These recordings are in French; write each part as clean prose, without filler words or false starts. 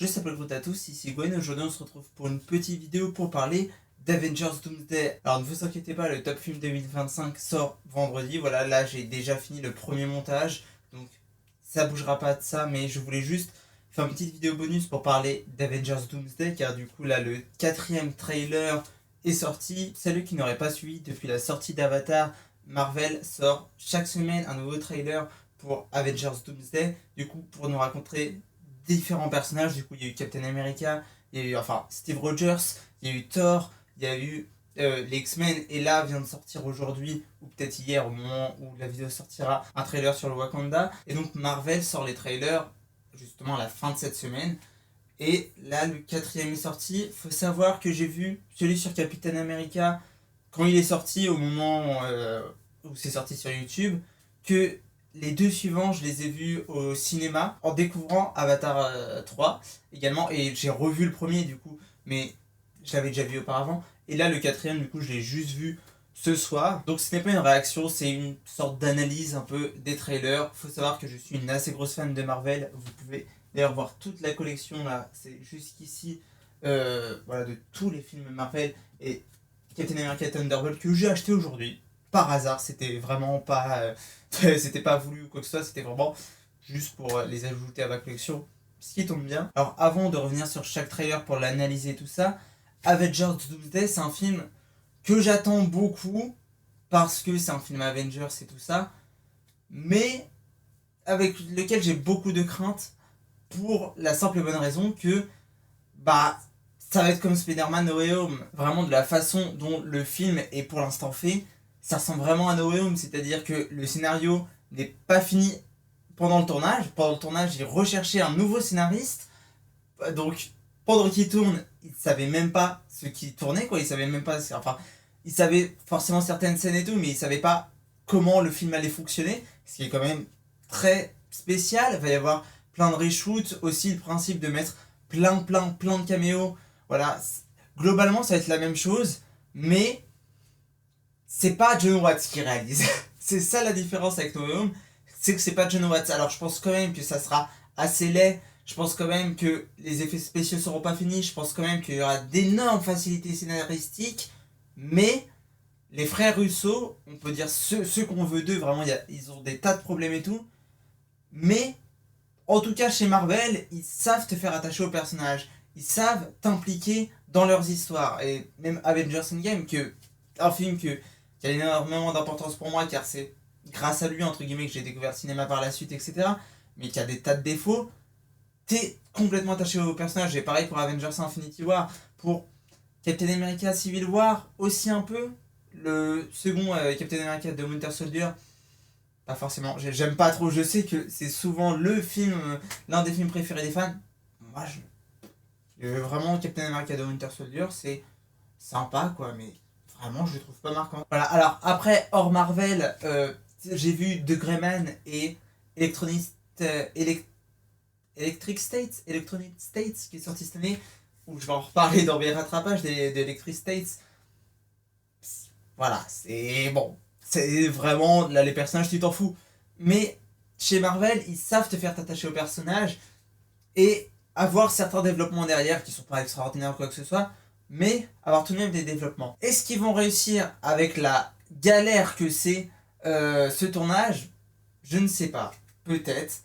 Je s'appelle Groot à tous, ici Gwen. Aujourd'hui, on se retrouve pour une petite vidéo pour parler d'Avengers Doomsday. Alors, ne vous inquiétez pas, le top film 2025 sort vendredi. Voilà, là, j'ai déjà fini le premier montage, donc ça bougera pas de ça, mais je voulais juste faire une petite vidéo bonus pour parler d'Avengers Doomsday, car du coup, là, le quatrième trailer est sorti. Ceux qui n'auraient pas suivi, depuis la sortie d'Avatar, Marvel sort chaque semaine un nouveau trailer pour Avengers Doomsday, du coup, pour nous raconter différents personnages. Du coup, il y a eu Captain America, il y a eu Steve Rogers, il y a eu Thor, il y a eu les X-Men, et là vient de sortir aujourd'hui, ou peut-être hier au moment où la vidéo sortira, un trailer sur le Wakanda. Et donc Marvel sort les trailers justement à la fin de cette semaine. Et là, le quatrième est sorti. Faut savoir que j'ai vu celui sur Captain America quand il est sorti, au moment où c'est sorti sur YouTube, que les deux suivants, je les ai vus au cinéma en découvrant Avatar 3 également. Et j'ai revu le premier du coup, mais je l'avais déjà vu auparavant. Et là, le quatrième, du coup, je l'ai juste vu ce soir. Donc ce n'est pas une réaction, c'est une sorte d'analyse un peu des trailers. Faut savoir que je suis une assez grosse fan de Marvel. Vous pouvez d'ailleurs voir toute la collection là, c'est jusqu'ici, voilà, de tous les films Marvel. Et Captain America Thunderbolt que j'ai acheté aujourd'hui par hasard, c'était vraiment pas c'était pas voulu ou quoi que ce soit, c'était vraiment juste pour les ajouter à ma collection, ce qui tombe bien. Alors avant de revenir sur chaque trailer pour l'analyser tout ça, Avengers Doomsday, c'est un film que j'attends beaucoup parce que c'est un film Avengers et tout ça, mais avec lequel j'ai beaucoup de craintes pour la simple et bonne raison que bah ça va être comme Spider-Man No Way Home. Vraiment, de la façon dont le film est pour l'instant fait, ça ressemble vraiment à No Way Home. C'est-à-dire que le scénario n'est pas fini pendant le tournage. Pendant le tournage, j'ai recherché un nouveau scénariste. Donc, pendant qu'il tourne, il savait même pas ce qui tournait, quoi. Il savait même pas. Enfin, il savait forcément certaines scènes et tout, mais il savait pas comment le film allait fonctionner. Ce qui est quand même très spécial. Il va y avoir plein de reshoots. Aussi, le principe de mettre plein de caméos. Voilà. Globalement, ça va être la même chose, mais c'est pas John Watts qui réalise. C'est ça la différence avec No Way Home, c'est que c'est pas John Watts. Alors je pense quand même que ça sera assez laid. Je pense quand même que les effets spéciaux seront pas finis. Je pense quand même qu'il y aura d'énormes facilités scénaristiques. Mais les frères Russo, on peut dire ceux qu'on veut d'eux, vraiment, ils ont des tas de problèmes et tout. Mais en tout cas, chez Marvel, ils savent te faire attacher au personnage. Ils savent t'impliquer dans leurs histoires. Et même Avengers Endgame, un film qui a énormément d'importance pour moi, car c'est grâce à lui, entre guillemets, que j'ai découvert le cinéma par la suite, etc. Mais qui a des tas de défauts. T'es complètement attaché au personnage. Et pareil pour Avengers Infinity War. Pour Captain America Civil War, aussi un peu. Le second, Captain America de Winter Soldier, pas forcément. J'aime pas trop. Je sais que c'est souvent le film, l'un des films préférés des fans. Moi, vraiment, Captain America de Winter Soldier, c'est sympa, quoi, mais vraiment, je le trouve pas marquant. Voilà, alors après, hors Marvel, j'ai vu The Greyman et Electronic, euh, Elec- Electronic States, qui est sorti cette année, où je vais en reparler dans mes rattrapages d'Electric States. Voilà, c'est bon. C'est vraiment, là, les personnages, tu t'en fous. Mais chez Marvel, ils savent te faire t'attacher aux personnages et avoir certains développements derrière qui sont pas extraordinaires ou quoi que ce soit, mais avoir tout de même des développements. Est-ce qu'ils vont réussir avec la galère que c'est ce tournage? Je ne sais pas. Peut-être.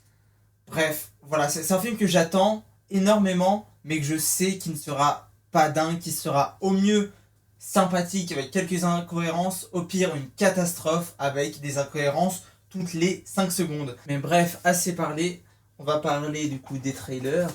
Bref, voilà, c'est un film que j'attends énormément, mais que je sais qu'il ne sera pas dingue, qui sera au mieux sympathique avec quelques incohérences, au pire une catastrophe avec des incohérences toutes les 5 secondes. Mais bref, assez parlé, on va parler du coup des trailers.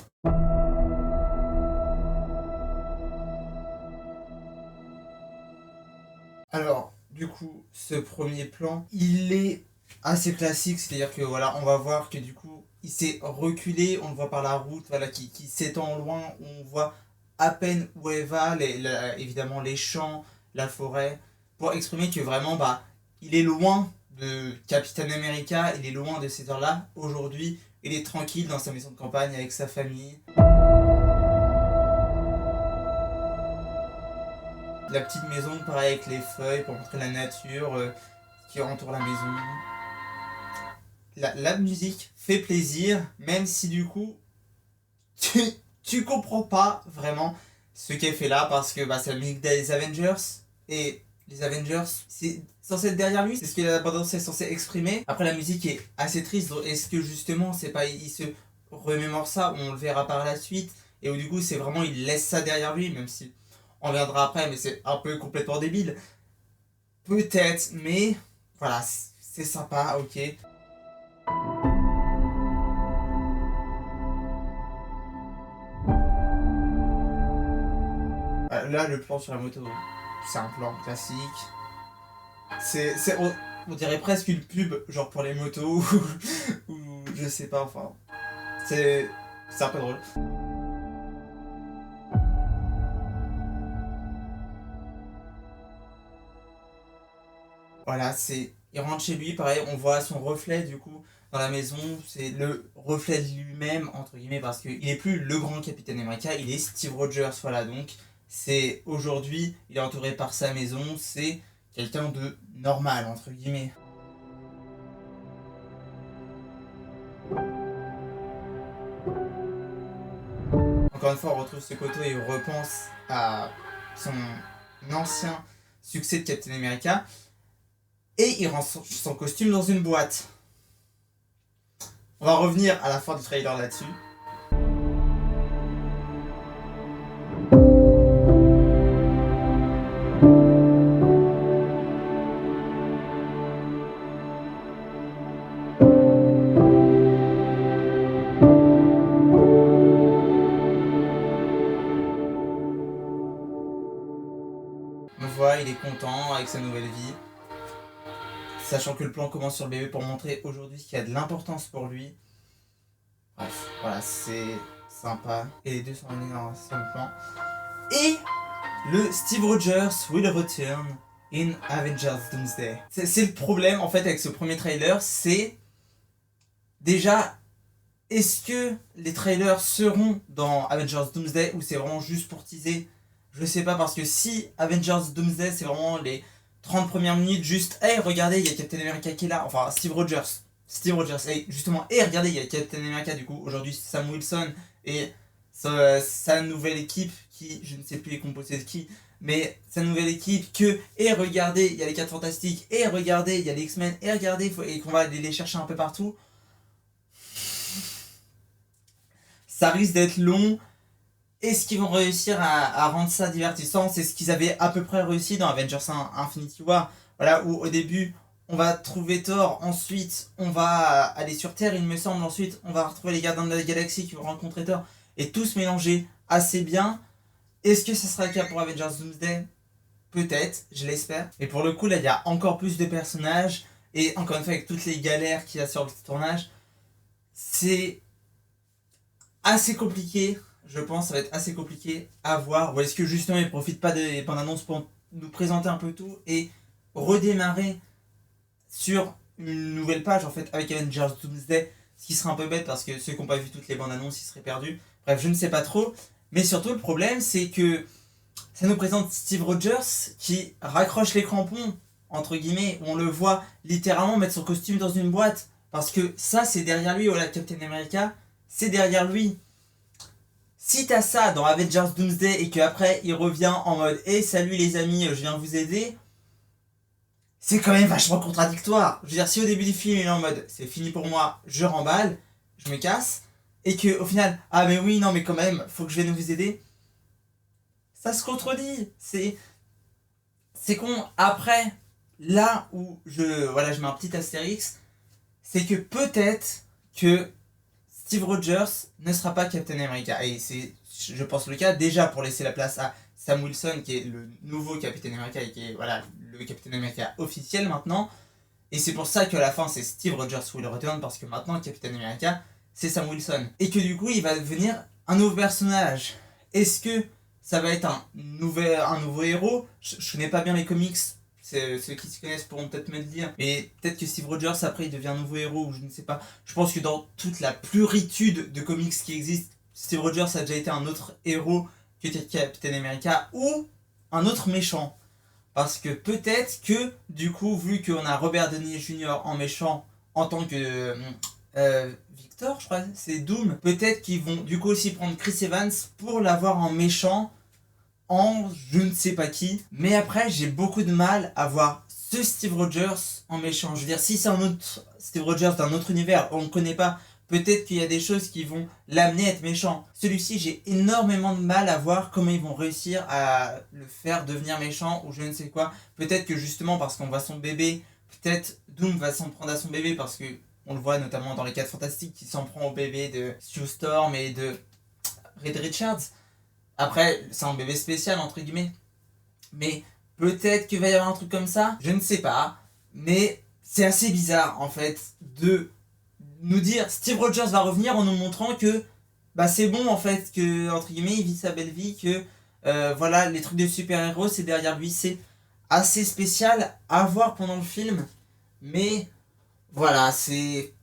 Alors, du coup, ce premier plan, il est assez classique, c'est-à-dire que voilà, on va voir que du coup, il s'est reculé, on le voit par la route, voilà, qui s'étend loin, on voit à peine où elle va, évidemment les champs, la forêt, pour exprimer que vraiment, bah, il est loin de Captain America, il est loin de ces heures-là. Aujourd'hui, il est tranquille dans sa maison de campagne avec sa famille. La petite maison, pareil, avec les feuilles pour montrer la nature qui entoure la maison. La musique fait plaisir, même si du coup, tu, tu comprends pas vraiment ce qu'elle fait là parce que c'est la musique des Avengers et les Avengers c'est censé être derrière lui, c'est ce que la bande-annonce est censée exprimer. Après la musique est assez triste, est-ce que justement c'est pas il se remémore ça, on le verra par la suite et où du coup c'est vraiment il laisse ça derrière lui, même si on reviendra après mais c'est un peu complètement débile. Peut-être, mais voilà, c'est sympa, ok. Là, le plan sur la moto, c'est un plan classique. On dirait presque une pub, genre pour les motos, ou je sais pas, enfin. C'est un peu drôle. Voilà, il rentre chez lui, pareil, on voit son reflet du coup dans la maison, c'est le reflet de lui-même, entre guillemets, parce qu'il est plus le grand Capitaine America, il est Steve Rogers, voilà, donc c'est aujourd'hui, il est entouré par sa maison, c'est quelqu'un de normal, entre guillemets. Encore une fois, on retrouve ce côté et on repense à son ancien succès de Captain America, et il rend son costume dans une boîte. On va revenir à la fin du trailer là-dessus. On voit, il est content avec sa nouvelle vie. Sachant que le plan commence sur le bébé pour montrer aujourd'hui qu'il y a de l'importance pour lui. Bref, voilà, c'est sympa. Et les deux sont réunis dans un seul plan. Et le Steve Rogers will return in Avengers Doomsday. C'est le problème en fait avec ce premier trailer, c'est déjà, est-ce que les trailers seront dans Avengers Doomsday ou c'est vraiment juste pour teaser? Je sais pas, parce que si Avengers Doomsday c'est vraiment les 30 premières minutes juste hey regardez il y a Captain America qui est là, enfin Steve Rogers, hey justement, hey regardez il y a Captain America du coup aujourd'hui Sam Wilson et sa nouvelle équipe qui je ne sais plus les composés de qui, mais sa nouvelle équipe que et regardez il y a les 4 fantastiques, et regardez il y a les X-Men, et regardez et qu'on va aller les chercher un peu partout. Ça risque d'être long. Est-ce qu'ils vont réussir à rendre ça divertissant? C'est ce qu'ils avaient à peu près réussi dans Avengers 1 Infinity War. Voilà, où au début, on va trouver Thor, ensuite, on va aller sur Terre, il me semble, ensuite, on va retrouver les gardiens de la galaxie qui vont rencontrer Thor, et tout se mélanger assez bien. Est-ce que ça sera le cas pour Avengers Doomsday? Peut-être, je l'espère. Et pour le coup, là, il y a encore plus de personnages, et encore une fois, avec toutes les galères qu'il y a sur le tournage, c'est assez compliqué. Je pense que ça va être assez compliqué à voir. Ou est-ce que justement ils profitent pas des bandes annonces pour nous présenter un peu tout et redémarrer sur une nouvelle page en fait avec Avengers Doomsday, ce qui serait un peu bête parce que ceux qui n'ont pas vu toutes les bandes annonces ils seraient perdus. Bref, je ne sais pas trop. Mais surtout le problème c'est que ça nous présente Steve Rogers qui raccroche les crampons, entre guillemets, où on le voit littéralement mettre son costume dans une boîte. Parce que ça c'est derrière lui, voilà, Captain America, c'est derrière lui. Si t'as ça dans Avengers Doomsday et qu'après il revient en mode hey salut les amis, je viens vous aider, c'est quand même vachement contradictoire. Je veux dire, si au début du film il est en mode c'est fini pour moi, je remballe, je me casse, et que au final ah mais oui non mais quand même faut que je vienne vous aider, ça se contredit. C'est con. Après, là où je mets un petit astérix, c'est que peut-être que Steve Rogers ne sera pas Captain America. Et c'est, je pense, le cas déjà pour laisser la place à Sam Wilson, qui est le nouveau Captain America et qui est voilà, le Captain America officiel maintenant. Et c'est pour ça qu'à la fin, c'est Steve Rogers will return, parce que maintenant, Captain America, c'est Sam Wilson. Et que du coup, il va devenir un nouveau personnage. Est-ce que ça va être un nouveau héros? Je connais pas bien les comics. Ceux qui se connaissent pourront peut-être me le dire. Et peut-être que Steve Rogers, après, il devient un nouveau héros, ou je ne sais pas. Je pense que dans toute la pluritude de comics qui existent, Steve Rogers a déjà été un autre héros que Captain America, ou un autre méchant. Parce que peut-être que, du coup, vu qu'on a Robert Downey Jr. en méchant, en tant que Victor, je crois, c'est Doom. Peut-être qu'ils vont du coup aussi prendre Chris Evans pour l'avoir en méchant, en je ne sais pas qui. Mais après, j'ai beaucoup de mal à voir ce Steve Rogers en méchant. Je veux dire, si c'est un autre Steve Rogers d'un autre univers, on ne connaît pas, peut-être qu'il y a des choses qui vont l'amener à être méchant. Celui-ci, j'ai énormément de mal à voir comment ils vont réussir à le faire devenir méchant ou je ne sais quoi. Peut-être que justement parce qu'on voit son bébé, peut-être Doom va s'en prendre à son bébé parce que on le voit notamment dans les 4 Fantastiques qui s'en prend au bébé de Sue Storm et de Reed Richards. Après, c'est un bébé spécial entre guillemets. Mais peut-être qu'il va y avoir un truc comme ça, je ne sais pas. Mais c'est assez bizarre en fait de nous dire Steve Rogers va revenir en nous montrant que bah c'est bon en fait, que entre guillemets il vit sa belle vie, que voilà les trucs de super-héros c'est derrière lui, c'est assez spécial à voir pendant le film, mais voilà c'est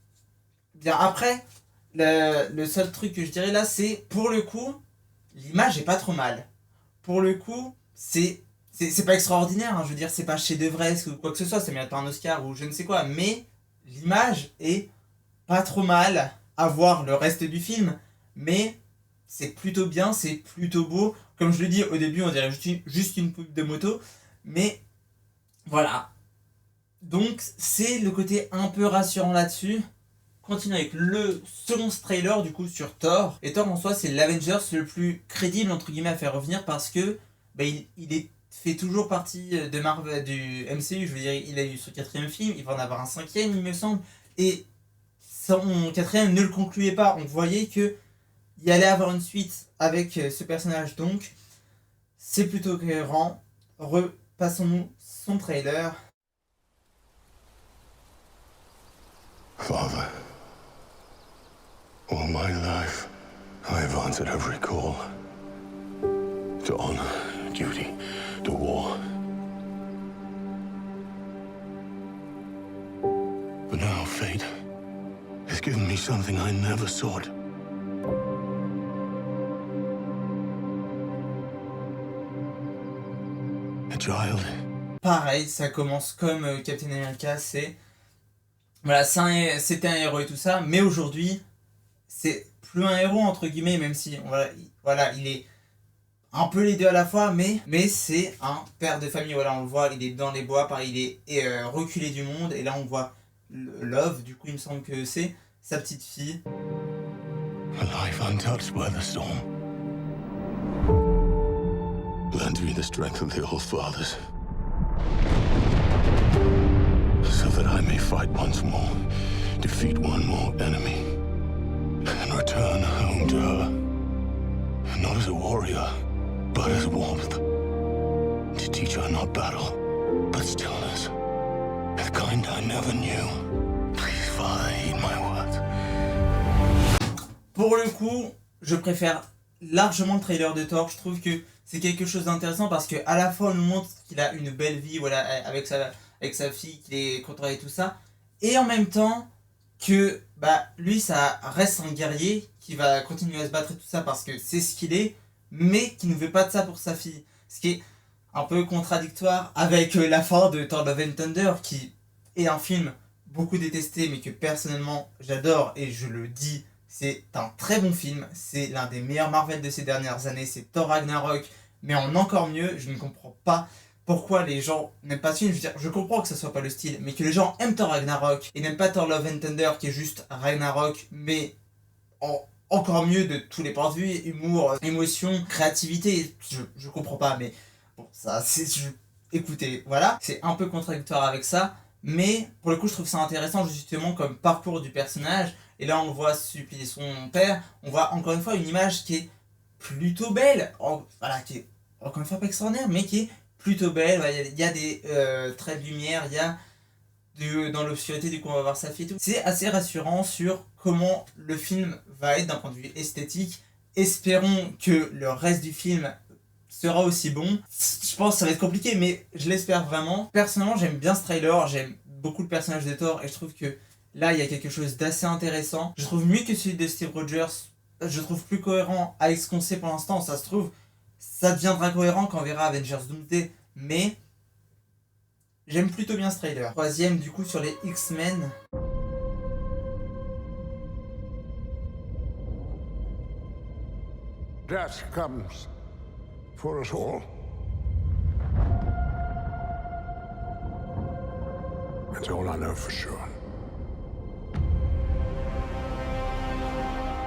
bien. Après le seul truc que je dirais là c'est pour le coup l'image est pas trop mal, pour le coup c'est pas extraordinaire, hein, je veux dire c'est pas chef-d'œuvresque ou quoi que ce soit, ça mérite pas un Oscar ou je ne sais quoi, mais l'image est pas trop mal à voir le reste du film, mais c'est plutôt bien, c'est plutôt beau. Comme je le dis au début, on dirait juste une pub de moto, mais voilà. Donc c'est le côté un peu rassurant là-dessus. Continue avec le second trailer du coup sur Thor. Et Thor en soi c'est l'Avengers le plus crédible entre guillemets à faire revenir parce que bah, il est fait toujours partie de Marvel, du MCU. Je veux dire, il a eu son 4e film, il va en avoir un 5e il me semble. Et son 4e ne le concluait pas. On voyait que il allait avoir une suite avec ce personnage, donc c'est plutôt cohérent. Repassons-nous son trailer. Father, all my life I have answered every call to honor, duty, to war. But now fate has given me something I never sought. A child. Pareil, ça commence comme Captain America, c'est voilà, c'était un héros et tout ça, mais aujourd'hui, c'est plus un héros entre guillemets, même si voilà, il est un peu les deux à la fois, mais c'est un père de famille. Voilà, on le voit, il est dans les bois, pareil, il est reculé du monde, et là on voit Love, du coup il me semble que c'est sa petite fille. A life untouched by the storm. Lend me the strength of the old fathers, so that I may fight once more, defeat one more enemy, and return home to her. Not as a warrior, but as warmth. To teach her not battle, but stillness. The kind I never knew. Please, Father, heed my words. Pour le coup, je préfère largement le trailer de Thor. Je trouve que c'est quelque chose d'intéressant parce que à la fois on nous montre qu'il a une belle vie, voilà, avec sa fille, qu'il est content et tout ça, et en même temps que bah lui ça reste un guerrier qui va continuer à se battre et tout ça parce que c'est ce qu'il est, mais qui ne veut pas de ça pour sa fille. Ce qui est un peu contradictoire avec la fin de Thor Love and Thunder, qui est un film beaucoup détesté mais que personnellement j'adore et je le dis, c'est un très bon film, c'est l'un des meilleurs Marvel de ces dernières années, c'est Thor Ragnarok, mais en encore mieux. Je ne comprends pas pourquoi les gens n'aiment pas ce film. Je veux dire, je comprends que ce soit pas le style, mais que les gens aiment Thor Ragnarok et n'aiment pas Thor Love and Thunder qui est juste Ragnarok, mais encore mieux de tous les points de vue, humour, émotion, créativité, je comprends pas, mais bon, ça c'est... Écoutez, voilà, c'est un peu contradictoire avec ça, mais pour le coup je trouve ça intéressant justement comme parcours du personnage, et là on le voit supplier son père, on voit encore une fois une image qui est plutôt belle, voilà, qui est encore une fois pas extraordinaire, mais qui est plutôt belle. Voilà, il y a des traits de lumière, il y a dans l'obscurité, du coup on va voir sa fille et tout. C'est assez rassurant sur comment le film va être d'un point de vue esthétique. Espérons que le reste du film sera aussi bon. Je pense que ça va être compliqué, mais je l'espère vraiment. Personnellement, j'aime bien ce trailer, j'aime beaucoup le personnage de Thor, et je trouve que là, il y a quelque chose d'assez intéressant. Je trouve mieux que celui de Steve Rogers. Je trouve plus cohérent avec ce qu'on sait pour l'instant. Ça se trouve, ça deviendra cohérent quand on verra Avengers Doomsday, mais j'aime plutôt bien ce trailer. Troisième, du coup, sur les X-Men. Death comes for us all. That's all I know for sure.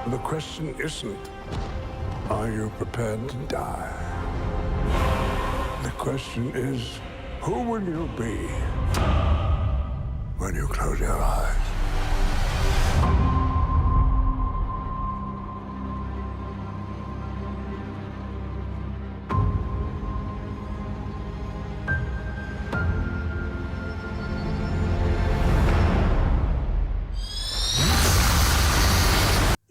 The question isn't, are you prepared to die? The question is, who will you be when you close your eyes?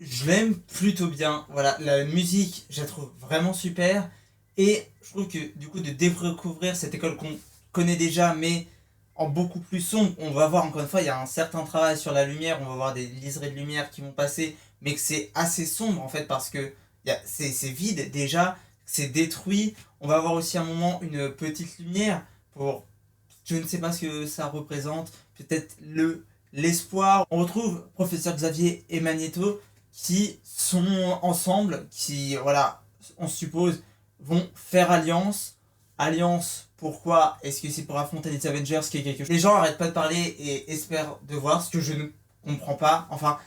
Je l'aime plutôt bien, voilà, la musique, je la trouve vraiment super, et je trouve que du coup de découvrir cette école qu'on connaît déjà, mais en beaucoup plus sombre, on va voir encore une fois, il y a un certain travail sur la lumière, on va voir des liserés de lumière qui vont passer, mais que c'est assez sombre en fait, parce que c'est vide déjà, c'est détruit, on va avoir aussi à un moment une petite lumière, pour, je ne sais pas ce que ça représente, peut-être l'espoir. On retrouve Professeur Xavier et Magneto, qui sont ensemble, qui, voilà, on suppose, vont faire alliance. Alliance, pourquoi? Est-ce que c'est pour affronter les Avengers qui est quelque chose? Les gens arrêtent pas de parler et espèrent de voir, ce que je ne comprends pas. Enfin,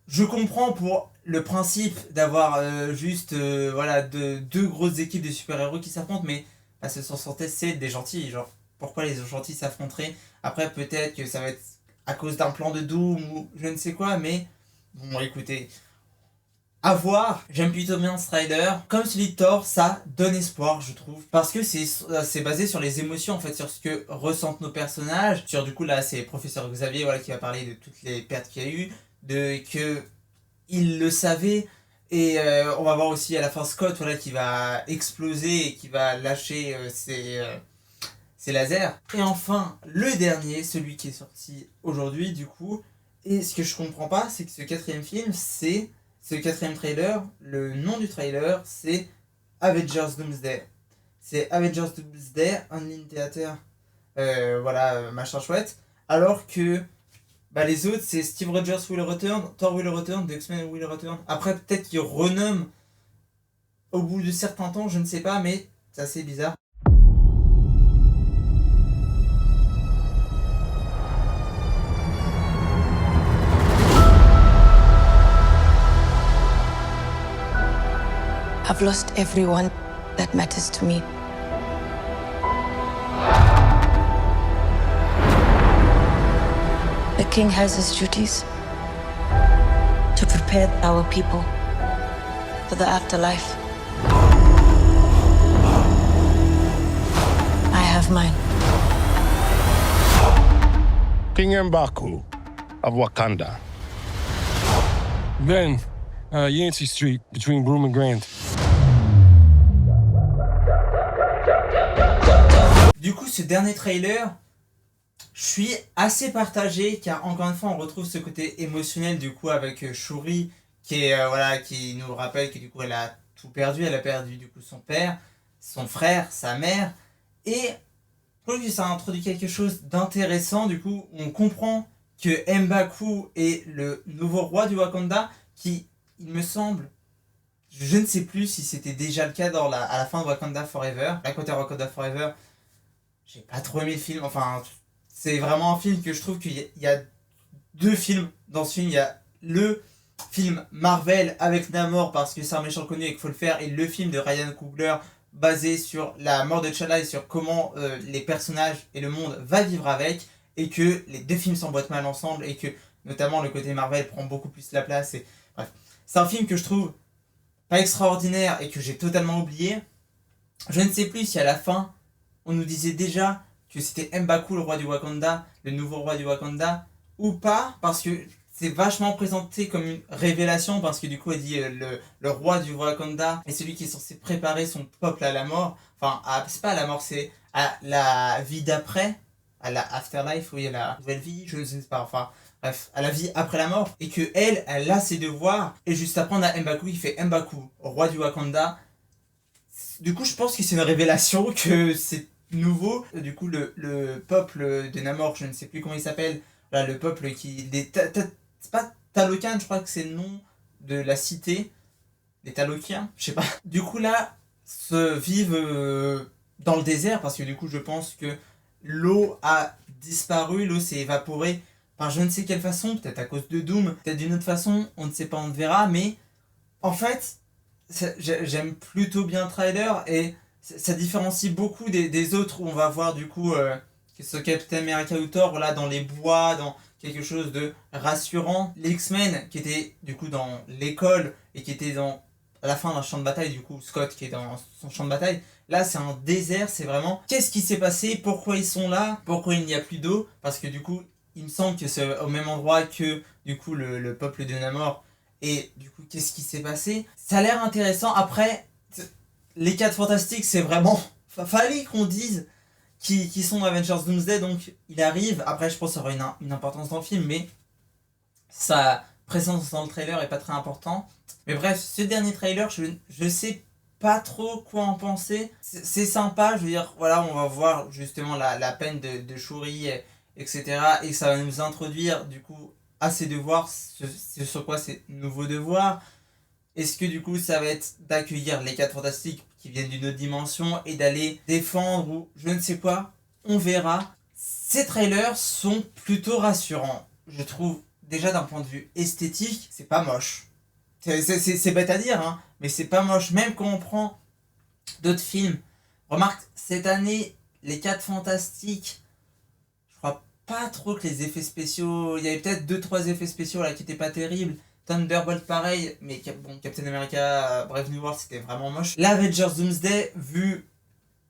je comprends pour le principe d'avoir voilà, deux grosses équipes de super-héros qui s'affrontent, mais bah, ce sont censés c'est des gentils. Genre, pourquoi les gentils s'affronteraient? Après, peut-être que ça va être à cause d'un plan de Doom ou je ne sais quoi, mais bon, écoutez. À voir, j'aime plutôt bien Strider. Comme celui de Thor, ça donne espoir, je trouve. Parce que c'est basé sur les émotions, en fait, sur ce que ressentent nos personnages. Sur, du coup, là, c'est Professeur Xavier, voilà, qui va parler de toutes les pertes qu'il y a eu, que il le savait. Et on va voir aussi à la fin Scott, voilà, qui va exploser et qui va lâcher ses lasers. Et enfin, le dernier, celui qui est sorti aujourd'hui, du coup. Et ce que je comprends pas, c'est que ce quatrième film, ce quatrième trailer, le nom du trailer, c'est Avengers Doomsday. C'est Avengers Doomsday, Only in Theater, voilà, machin chouette. Alors que bah, les autres, c'est Steve Rogers Will Return, Thor Will Return, The X-Men Will Return. Après, peut-être qu'ils renomment au bout de certains temps, je ne sais pas, mais c'est assez bizarre. I've lost everyone that matters to me. The king has his duties to prepare our people for the afterlife. I have mine. King M'Baku of Wakanda. Ben, Yancey Street, between Broome and Grand. Du coup, ce dernier trailer, je suis assez partagé car encore une fois, on retrouve ce côté émotionnel du coup avec Shuri qui est voilà, qui nous rappelle que du coup elle a tout perdu, elle a perdu du coup son père, son frère, sa mère, et je trouve que ça introduit quelque chose d'intéressant. Du coup, on comprend que M'Baku est le nouveau roi du Wakanda qui, il me semble, je ne sais plus si c'était déjà le cas à la fin de Wakanda Forever. La côté Wakanda Forever, j'ai pas trop aimé le film. Enfin, c'est vraiment un film que je trouve qu'il y a deux films dans ce film. Il y a le film Marvel avec Namor parce que c'est un méchant connu et qu'il faut le faire, et le film de Ryan Coogler basé sur la mort de T'Challa et sur comment les personnages et le monde va vivre avec, et que les deux films s'emboîtent mal ensemble et que notamment le côté Marvel prend beaucoup plus la place. Et bref, c'est un film que je trouve pas extraordinaire et que j'ai totalement oublié. Je ne sais plus si à la fin on nous disait déjà que c'était M'Baku le roi du Wakanda, le nouveau roi du Wakanda, ou pas, parce que c'est vachement présenté comme une révélation, parce que du coup elle dit le roi du Wakanda est celui qui est censé préparer son peuple à la mort, enfin c'est pas à la mort, c'est à la vie d'après, à la afterlife, oui, à la nouvelle vie, je ne sais pas, enfin bref, à la vie après la mort, et que elle a ses devoirs, et juste après on a M'Baku qui fait M'Baku, roi du Wakanda. Du coup je pense que c'est une révélation, que c'est nouveau. Du coup le peuple de Namor, je ne sais plus comment il s'appelle, là, le peuple qui... c'est pas Talokan, je crois que c'est le nom de la cité. les Talokiens, je sais pas. Du coup là, se vivent dans le désert parce que du coup je pense que l'eau a disparu, l'eau s'est évaporée par je ne sais quelle façon, peut-être à cause de Doom, peut-être d'une autre façon, on ne sait pas, on ne verra, mais en fait, j'aime plutôt bien le trailer et ça différencie beaucoup des autres où on va voir du coup que ce Captain America ou Thor là dans les bois, dans quelque chose de rassurant. Les X-Men qui étaient du coup dans l'école et qui étaient à la fin d'un champ de bataille, du coup Scott qui est dans son champ de bataille, là c'est un désert, c'est vraiment qu'est-ce qui s'est passé, pourquoi ils sont là, pourquoi il n'y a plus d'eau, parce que du coup il me semble que c'est au même endroit que du coup le peuple de Namor. Et du coup, qu'est-ce qui s'est passé? Ça a l'air intéressant. Après, les 4 Fantastiques, c'est vraiment... Fallait qu'on dise qui sont dans Avengers Doomsday, donc il arrive. Après, je pense que ça aura une importance dans le film, mais sa présence dans le trailer est pas très important. Mais bref, ce dernier trailer, je sais pas trop quoi en penser. C'est sympa, je veux dire, voilà, on va voir justement la peine de Shuri, etc. Et ça va nous introduire, du coup, à ses devoirs, ce sur quoi c'est nouveaux devoirs. Est-ce que du coup ça va être d'accueillir les 4 Fantastiques qui viennent d'une autre dimension et d'aller défendre ou je ne sais quoi, on verra. Ces trailers sont plutôt rassurants, je trouve. Déjà d'un point de vue esthétique, c'est pas moche. C'est bête à dire, hein, mais c'est pas moche. Même quand on prend d'autres films. Remarque, cette année, les 4 Fantastiques, je crois pas trop que les effets spéciaux... Il y avait peut-être 2-3 effets spéciaux là qui étaient pas terribles. Thunderbolt pareil, mais bon, Captain America, Brave New World, c'était vraiment moche. L'Avengers Doomsday, vu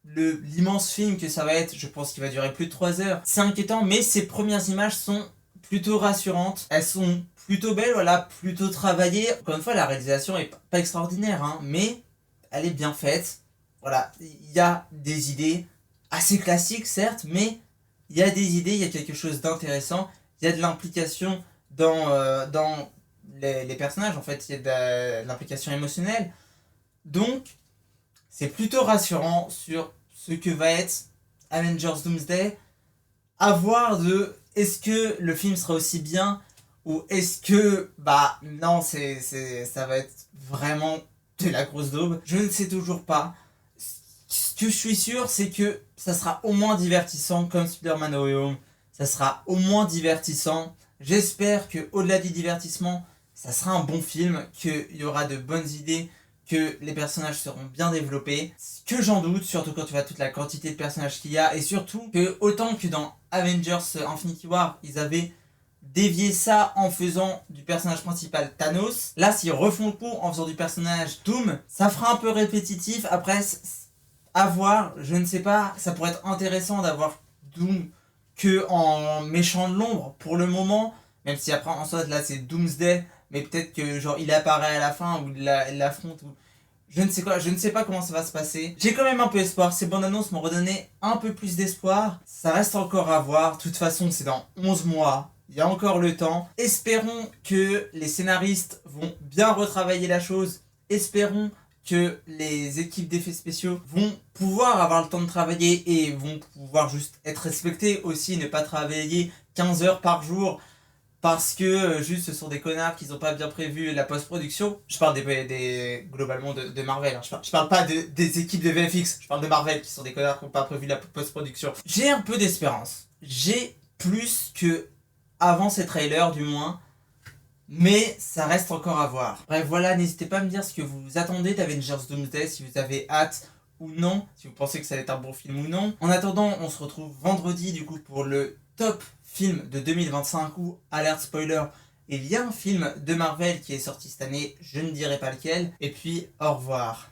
l'immense film que ça va être, je pense qu'il va durer plus de 3 heures, c'est inquiétant, mais ces premières images sont plutôt rassurantes. Elles sont plutôt belles, voilà, plutôt travaillées. Encore une fois, la réalisation est pas extraordinaire, hein, mais elle est bien faite. Voilà, il y a des idées assez classiques, certes, mais il y a des idées, il y a quelque chose d'intéressant, il y a de l'implication dans les personnages, en fait, il y a de l'implication émotionnelle. Donc, c'est plutôt rassurant sur ce que va être Avengers Doomsday. À voir est-ce que le film sera aussi bien ou est-ce que, non, ça va être vraiment de la grosse daube. Je ne sais toujours pas. Ce que je suis sûr, c'est que ça sera au moins divertissant comme Spider-Man No Way Home. Ça sera au moins divertissant. J'espère que au-delà du divertissement, ça sera un bon film, qu'il y aura de bonnes idées, que les personnages seront bien développés. Que j'en doute, surtout quand tu vois toute la quantité de personnages qu'il y a, et surtout que autant que dans Avengers Infinity War, ils avaient dévié ça en faisant du personnage principal Thanos. Là, s'ils refont le coup en faisant du personnage Doom, ça fera un peu répétitif. Après, à voir, je ne sais pas, ça pourrait être intéressant d'avoir Doom que en méchant de l'ombre pour le moment, même si après en soit là c'est Doomsday, mais peut-être que genre il apparaît à la fin ou il l'affronte ou je ne sais quoi, je ne sais pas comment ça va se passer. J'ai quand même un peu espoir, ces bandes annonces m'ont redonné un peu plus d'espoir. Ça reste encore à voir, de toute façon c'est dans 11 mois, il y a encore le temps. Espérons que les scénaristes vont bien retravailler la chose, espérons que les équipes d'effets spéciaux vont pouvoir avoir le temps de travailler et vont pouvoir juste être respectées aussi, ne pas travailler 15 heures par jour parce que juste ce sont des connards qui n'ont pas bien prévu la post-production. Je parle globalement de Marvel, hein. Je parle pas des équipes de VFX, je parle de Marvel qui sont des connards qui n'ont pas prévu la post-production. J'ai un peu d'espérance, j'ai plus que avant ces trailers du moins, mais ça reste encore à voir. Bref, voilà, n'hésitez pas à me dire ce que vous attendez d'Avengers Doomsday, si vous avez hâte ou non, si vous pensez que ça va être un bon film ou non. En attendant, on se retrouve vendredi du coup pour le top film de 2025 ou, alerte spoiler, il y a un film de Marvel qui est sorti cette année, je ne dirai pas lequel. Et puis, au revoir.